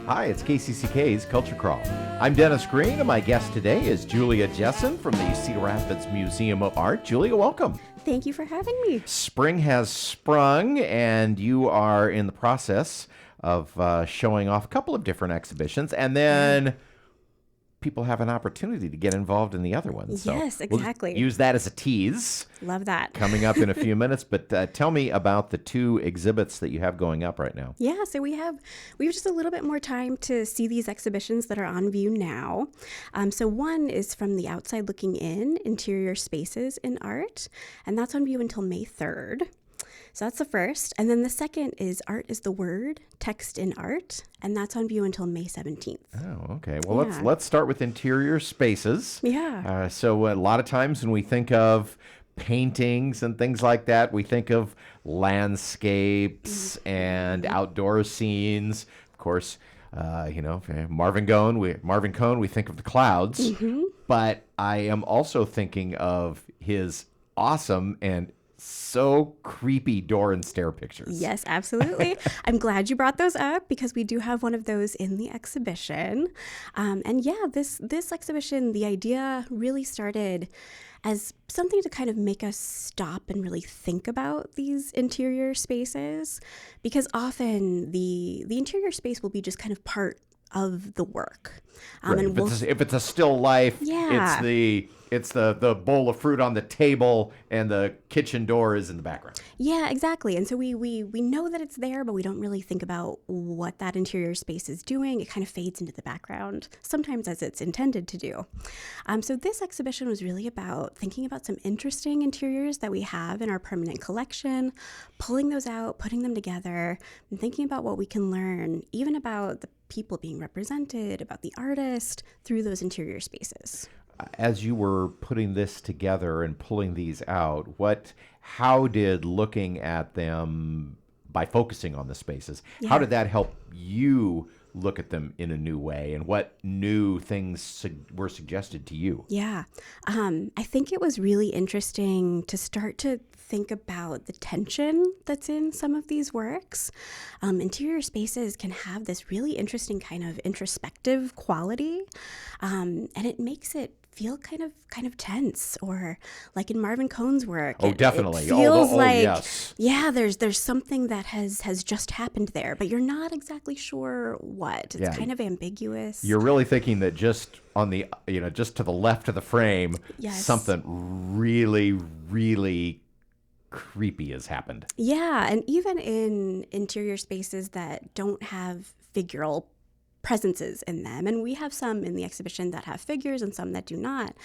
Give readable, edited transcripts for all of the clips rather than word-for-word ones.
Hi, it's KCCK's Culture Crawl. I'm Dennis Green, and my guest today is Julia Jessen from the Cedar Rapids Museum of Art. Julia, welcome. Thank you for having me. Spring has sprung, and you are in the process of showing off a couple of different exhibitions, and then people have an opportunity to get involved in the other ones. Yes, exactly. We'll use that as a tease. Love that. Coming up in a few minutes, but tell me about the two exhibits that you have going up right now. Yeah, so we have just a little bit more time to see these exhibitions that are on view now. So one is from the outside looking in, interior spaces in art, and that's on view until May 3rd. So that's the first. And then the second is Art is the Word, Text in Art, and that's on view until May 17th. Oh, okay. Well, let's start with interior spaces. Yeah. So a lot of times when we think of paintings and things like that, we think of landscapes and outdoor scenes. Of course, Marvin Cohn, we think of the clouds. Mm-hmm. But I am also thinking of his awesome and so creepy door and stair pictures. Yes, absolutely. I'm glad you brought those up because we do have one of those in the exhibition. This exhibition, the idea really started as something to kind of make us stop and really think about these interior spaces, because often the interior space will be just kind of part of the work. Right. And if it's a still life, it's the bowl of fruit on the table and the kitchen door is in the background. Yeah, exactly. And so we know that it's there, but we don't really think about what that interior space is doing. It kind of fades into the background, sometimes as it's intended to do. So this exhibition was really about thinking about some interesting interiors that we have in our permanent collection, pulling those out, putting them together, and thinking about what we can learn, even about the people being represented, about the artist through those interior spaces. As you were putting this together and pulling these out, how did looking at them by focusing on the spaces, how did that help you look at them in a new way, and what new things were suggested to you? Yeah, I think it was really interesting to start to think about the tension that's in some of these works. Interior spaces can have this really interesting kind of introspective quality, and it makes it feel kind of tense, or like in Marvin Cohn's work. Definitely. It feels yes. There's something that has just happened there, but you're not exactly sure what. It's kind of ambiguous. You're really thinking that just on the, just to the left of the frame, something really, really creepy has happened. Yeah, and even in interior spaces that don't have figural presences in them, and we have some in the exhibition that have figures and some that do not,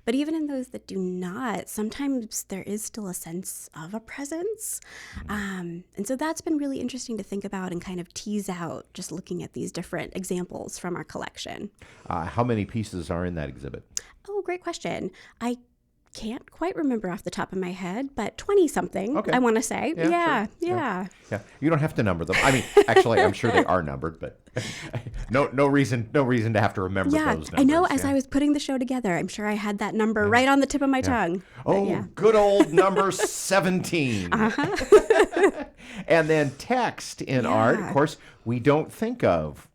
but even in those that do not, sometimes there is still a sense of a presence. And so that's been really interesting to think about and kind of tease out just looking at these different examples from our collection. How many pieces are in that exhibit? Oh, great question. I can't quite remember off the top of my head, but 20 something, I want to say. Yeah. You don't have to number them. I mean, actually, I'm sure they are numbered, but no reason to have to remember those numbers. I know as I was putting the show together, I'm sure I had that number right on the tip of my tongue. Good old number 17. And then text in art, of course, we don't think of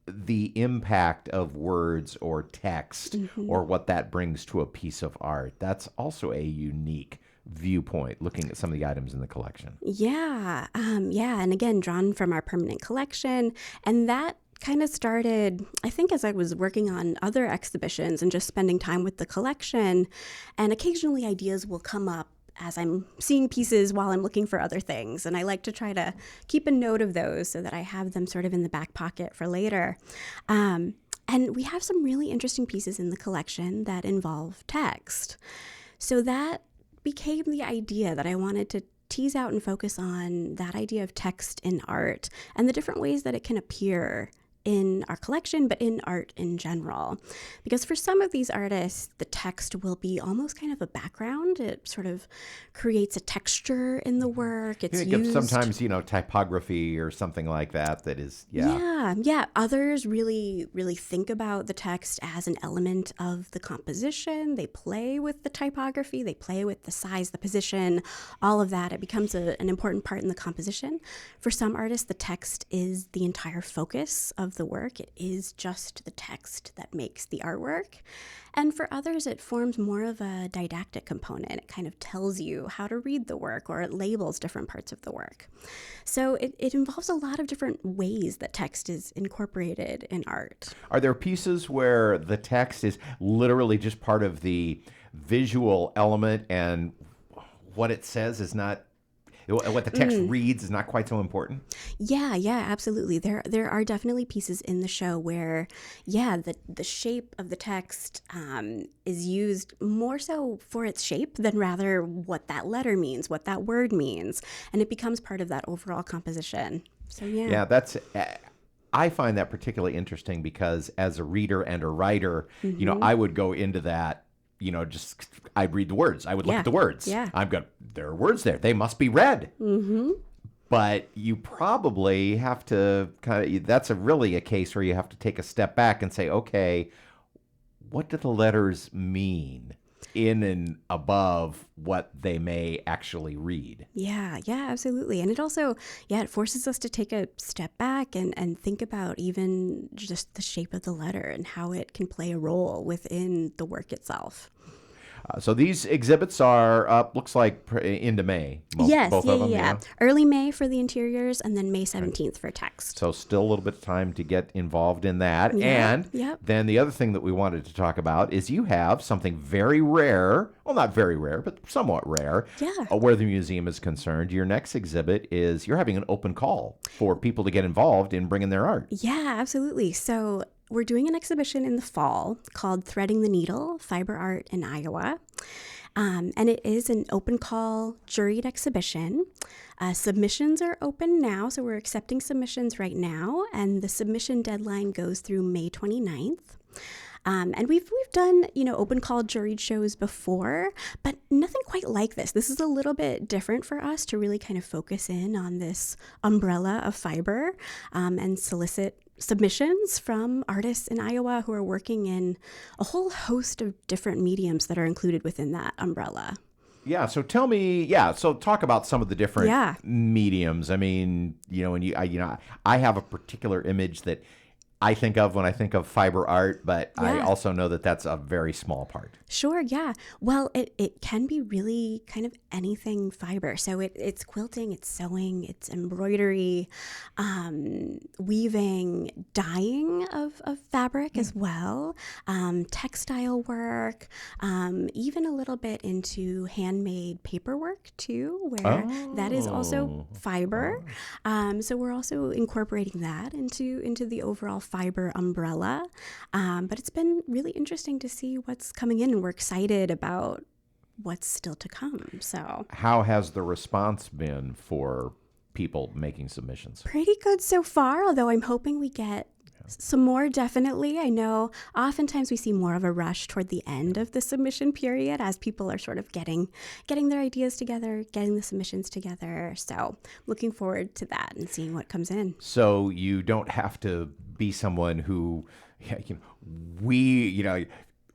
the impact of words or text or what that brings to a piece of art. That's also a unique viewpoint, looking at some of the items in the collection. And again, drawn from our permanent collection. And that kind of started, I think, as I was working on other exhibitions and just spending time with the collection. And occasionally ideas will come up as I'm seeing pieces while I'm looking for other things. And I like to try to keep a note of those so that I have them sort of in the back pocket for later. And we have some really interesting pieces in the collection that involve text. So that became the idea that I wanted to tease out and focus on, that idea of text in art and the different ways that it can appear in our collection, but in art in general. Because for some of these artists, the text will be almost kind of a background. It sort of creates a texture in the work. It's used sometimes, typography or something like that is, Yeah. Others really, really think about the text as an element of the composition. They play with the typography. They play with the size, the position, all of that. It becomes an important part in the composition. For some artists, the text is the entire focus of of the work. It is just the text that makes the artwork. And for others, it forms more of a didactic component. It kind of tells you how to read the work, or it labels different parts of the work. So it involves a lot of different ways that text is incorporated in art. Are there pieces where the text is literally just part of the visual element and what it says is not, what the text reads is not quite so important? Yeah, absolutely. There are definitely pieces in the show where, the shape of the text is used more so for its shape than rather what that letter means, what that word means, and it becomes part of that overall composition. So Yeah, that's. I find that particularly interesting because as a reader and a writer, I would go into that. Just I'd read the words. I would look at the words. Yeah. There are words there. They must be read. Mm-hmm. But you probably have to that's really a case where you have to take a step back and say, okay, what do the letters mean in and above what they may actually read? Yeah, absolutely. And it also, it forces us to take a step back and think about even just the shape of the letter and how it can play a role within the work itself. So these exhibits are up, looks like into May. Both of them, yeah. Early May for the interiors and then May 17th for text. So still a little bit of time to get involved in that. Yeah, And then the other thing that we wanted to talk about is you have something very rare, well, not very rare, but somewhat rare, where the museum is concerned. Your next exhibit is you're having an open call for people to get involved in bringing their art. Yeah, absolutely. So we're doing an exhibition in the fall called Threading the Needle, Fiber Art in Iowa. And it is an open call juried exhibition. Submissions are open now, so we're accepting submissions right now, and the submission deadline goes through May 29th. And we've done, open call juried shows before, but nothing quite like this. This is a little bit different for us to really kind of focus in on this umbrella of fiber and solicit submissions from artists in Iowa who are working in a whole host of different mediums that are included within that umbrella. Yeah, so tell me, so talk about some of the different mediums. I mean, I have a particular image that I think of when I think of fiber art, but I also know that that's a very small part. Sure, yeah. Well, it can be really kind of anything fiber. So it's quilting, it's sewing, it's embroidery, weaving, dyeing of fabric as well, textile work, even a little bit into handmade paperwork too, where that is also fiber. So we're also incorporating that into the overall fiber umbrella. But it's been really interesting to see what's coming in, and we're excited about what's still to come. So how has the response been for people making submissions? Pretty good so far, although I'm hoping we get some more, definitely. I know oftentimes we see more of a rush toward the end of the submission period as people are sort of getting their ideas together, getting the submissions together. So looking forward to that and seeing what comes in. So you don't have to be someone who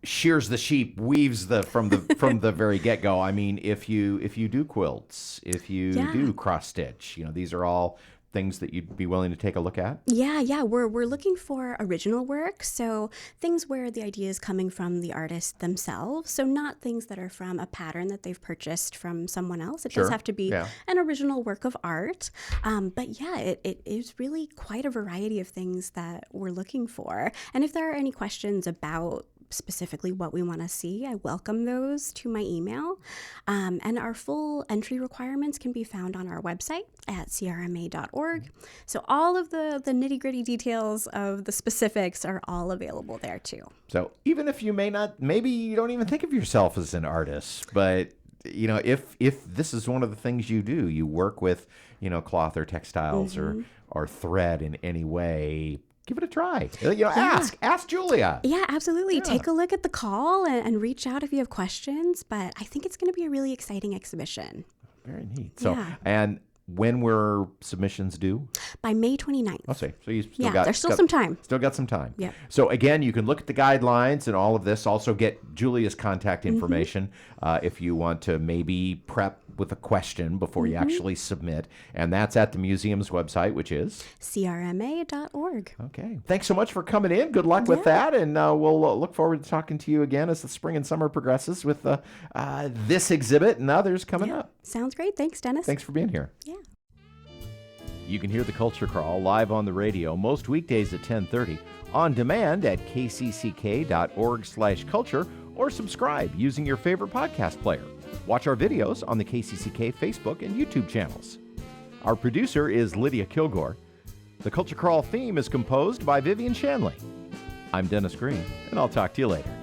shears the sheep, weaves from the very get-go. I mean, if you do quilts, if you do cross stitch, these are all things that you'd be willing to take a look at? Yeah. We're looking for original work, so things where the idea is coming from the artist themselves. So not things that are from a pattern that they've purchased from someone else. It does have to be an original work of art. But it is really quite a variety of things that we're looking for. And if there are any questions about specifically what we want to see, I welcome those to my email. And our full entry requirements can be found on our website at CRMA.org. So all of the nitty-gritty details of the specifics are all available there too. So even if you maybe you don't even think of yourself as an artist, but if this is one of the things you do, you work with, cloth or textiles or thread in any way, give it a try. Ask Julia. Yeah, absolutely. Yeah. Take a look at the call and reach out if you have questions. But I think it's going to be a really exciting exhibition. Very neat. So, and when were submissions due? By May 29th. I'll say. So you still got... there's still some time. Still got some time. Yeah. So again, you can look at the guidelines and all of this. Also get Julia's contact information if you want to maybe prep with a question before you actually submit. And that's at the museum's website, which is CRMA.org. Okay. Thanks so much for coming in. Good luck with that. And we'll look forward to talking to you again as the spring and summer progresses with this exhibit and others coming up. Sounds great. Thanks, Dennis. Thanks for being here. Yeah. You can hear the Culture Crawl live on the radio most weekdays at 10:30, on demand at kcck.org/culture, or subscribe using your favorite podcast player. Watch our videos on the KCCK Facebook and YouTube channels. Our producer is Lydia Kilgore. The Culture Crawl theme is composed by Vivian Shanley. I'm Dennis Green, and I'll talk to you later.